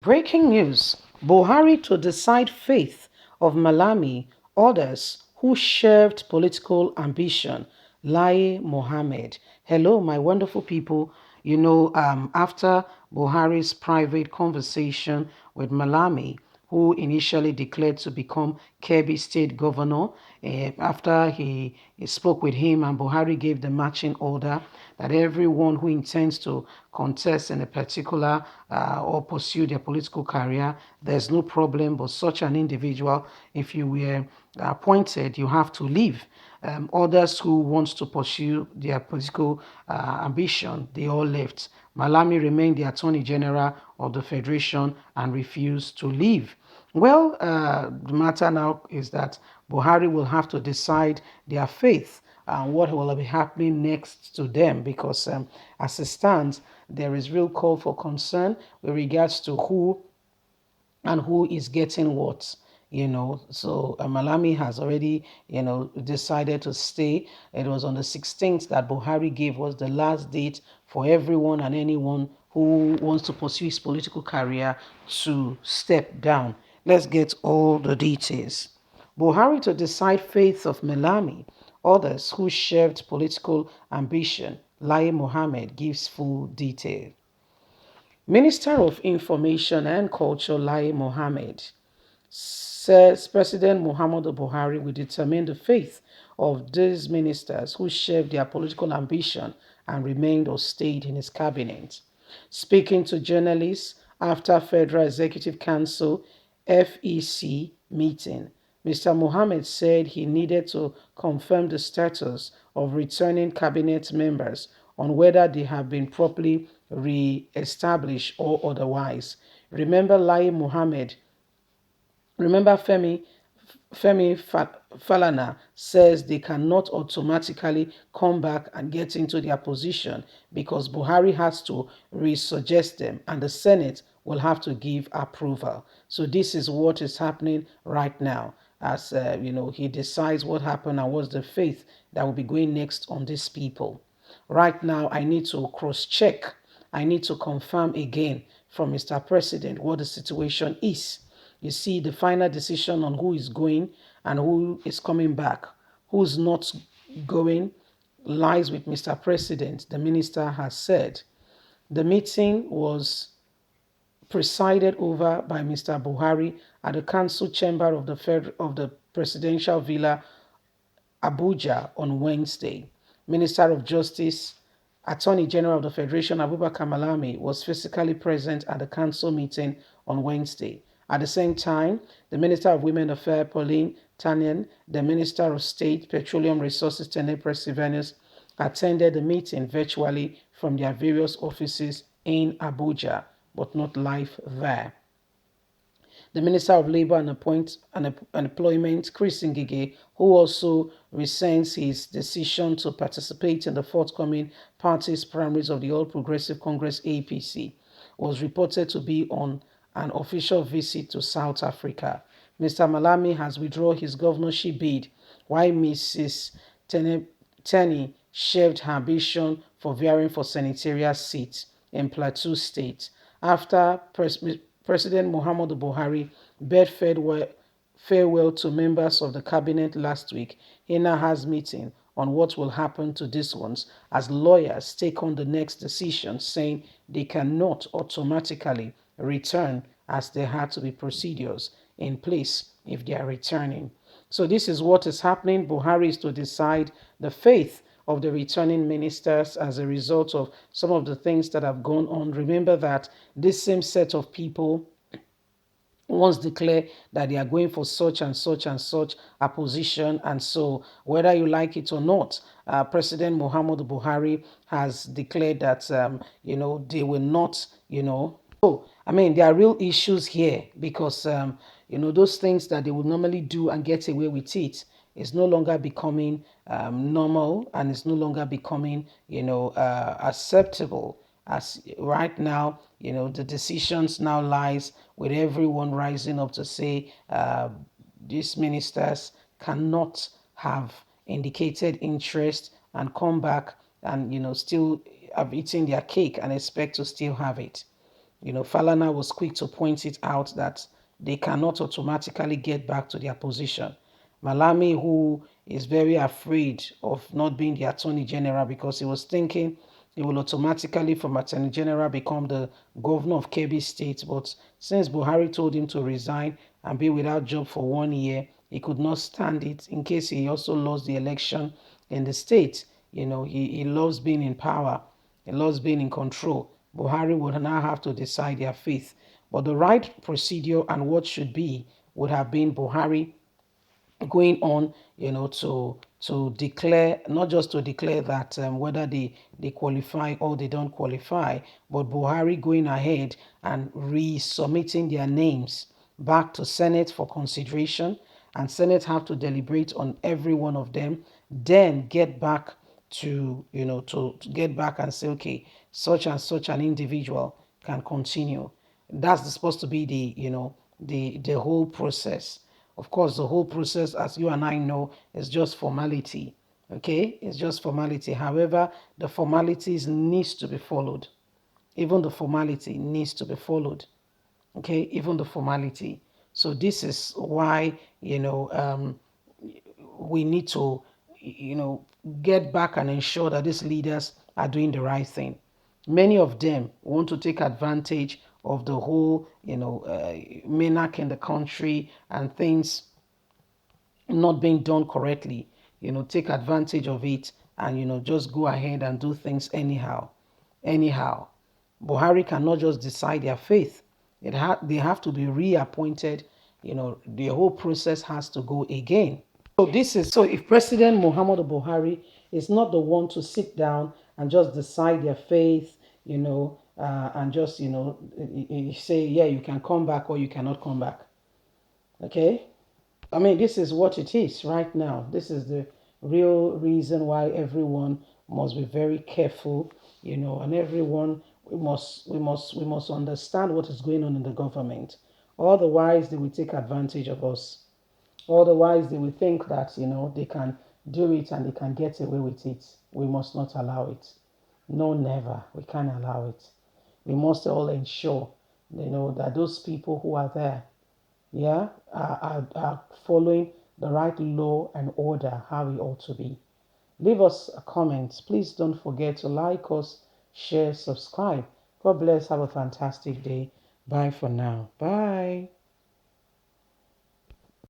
Breaking news: Buhari to decide fate of Malami, others who shelved political ambition. Lai Mohammed. Hello, my wonderful people. After Buhari's private conversation with Malami, who initially declared to become Kebbi State Governor, after he spoke with him and Buhari gave the marching order that everyone who intends to contest in a particular or pursue their political career, there's no problem, but such an individual, if you were appointed, you have to leave. Others who want to pursue their political ambition, they all left. Malami remained the Attorney General of the Federation and refused to leave. Well, the matter now is that Buhari will have to decide their fate and what will be happening next to them, because as it stands, there is real call for concern with regards to who and who is getting what. So Malami has already decided to stay. It was on the 16th that Buhari gave was the last date for everyone and anyone who wants to pursue his political career to step down. Let's get all the details. Buhari to decide fate of Malami, others who shared political ambition. Lai Mohammed gives full detail. Minister of Information and Culture Lai Mohammed says President Muhammadu Buhari will determine the fate of these ministers who shelved their political ambition and remained or stayed in his cabinet. Speaking to journalists after Federal Executive Council (FEC) meeting, Mr. Mohammed said he needed to confirm the status of returning cabinet members on whether they have been properly re-established or otherwise. Remember Lai Mohammed Remember, Femi Falana says they cannot automatically come back and get into their position because Buhari has to resuggest them and the Senate will have to give approval. So this is what is happening right now as he decides what happened and what's the faith that will be going next on these people. Right now, I need to cross-check. I need to confirm again from Mr. President what the situation is. You see, the final decision on who is going and who is coming back, who's not going, lies with Mr. President, the minister has said. The meeting was presided over by Mr. Buhari at the council chamber of the presidential villa, Abuja, on Wednesday. Minister of Justice, Attorney General of the Federation, Abubakar Malami, was physically present at the council meeting on Wednesday. At the same time, the Minister of Women Affairs, Pauline Tanyan, the Minister of State, Petroleum Resources, Tene Perseverance, attended the meeting virtually from their various offices in Abuja, but not live there. The Minister of Labour and Employment, Chris Ngige, who also resents his decision to participate in the forthcoming party's primaries of the All Progressive Congress (APC), was reported to be on an official visit to South Africa. Mr. Malami has withdrawn his governorship bid, while Mrs. Teni shelved her ambition for vying for senatorial seat in Plateau State after President Muhammadu Buhari bade farewell to members of the cabinet last week. He now has meeting on what will happen to these ones as lawyers take on the next decision, saying they cannot automatically return as there had to be procedures in place if they are returning. So this is what is happening. Buhari is to decide the fate of the returning ministers as a result of some of the things that have gone on. Remember that this same set of people once declare that they are going for such and such and such a position. And so whether you like it or not, President Muhammadu Buhari has declared that, they will not, So, I mean, there are real issues here because, those things that they would normally do and get away with it is no longer becoming normal and it's no longer becoming, acceptable. As right now, the decisions now lies with everyone rising up to say these ministers cannot have indicated interest and come back and, still have eaten their cake and expect to still have it. Falana was quick to point it out that they cannot automatically get back to their position. Malami, who is very afraid of not being the Attorney General because he was thinking he will automatically, from Attorney General, become the governor of Kebbi State. But since Buhari told him to resign and be without job for 1 year, he could not stand it in case he also lost the election in the state. He loves being in power. He loves being in control. Buhari would now have to decide their fate. But the right procedure and what should be would have been Buhari going on, to declare, not just to declare that whether they qualify or they don't qualify, but Buhari going ahead and resubmitting their names back to Senate for consideration, and Senate have to deliberate on every one of them, then get back to get back and say, okay, such and such an individual can continue. That's supposed to be the whole process. Of course, the whole process, as you and I know, is just formality. Okay, it's just formality. However, the formalities needs to be followed. Even the formality needs to be followed. Okay, even the formality. So this is why we need to get back and ensure that these leaders are doing the right thing. Many of them want to take advantage of the whole menarche in the country and things not being done correctly, take advantage of it and, just go ahead and do things anyhow. Anyhow. Buhari cannot just decide their faith. They have to be reappointed. The whole process has to go again. So if President Muhammadu Buhari is not the one to sit down and just decide their faith, and just, say, yeah, you can come back or you cannot come back. Okay? I mean, this is what it is right now. This is the real reason why everyone must be very careful, and everyone we must understand what is going on in the government. Otherwise, they will take advantage of us. Otherwise, they will think that they can do it and they can get away with it. We must not allow it. No, never. We can't allow it. We must all ensure, that those people who are there, yeah, are following the right law and order how it ought to be. Leave us a comment. Please don't forget to like us, share, subscribe. God bless. Have a fantastic day. Bye for now. Bye.